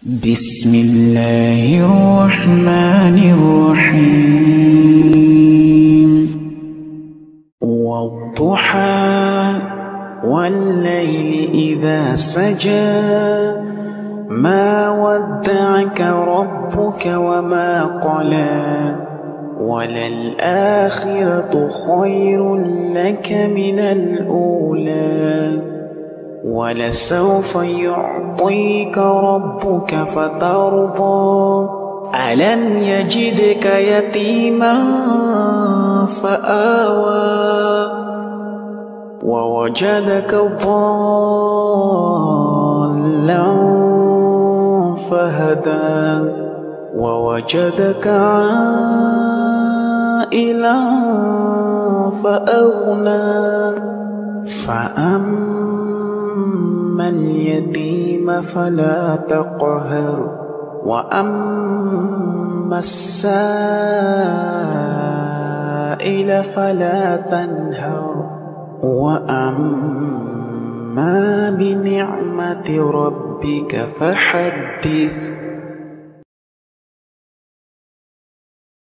بسم الله الرحمن الرحيم والضحى والليل إذا سجى ما ودعك ربك وما قلى وللآخرة خير لك من الأولى ولسوف يعطيك ربك فترضى ألم يجدك يتيما فآوى ووجدك ضالا فهدى ووجدك عائلا فأغنى فأما اليتيم فلا تقهر وأما السائل فلا تنهر وأما بنعمة ربك فحدث.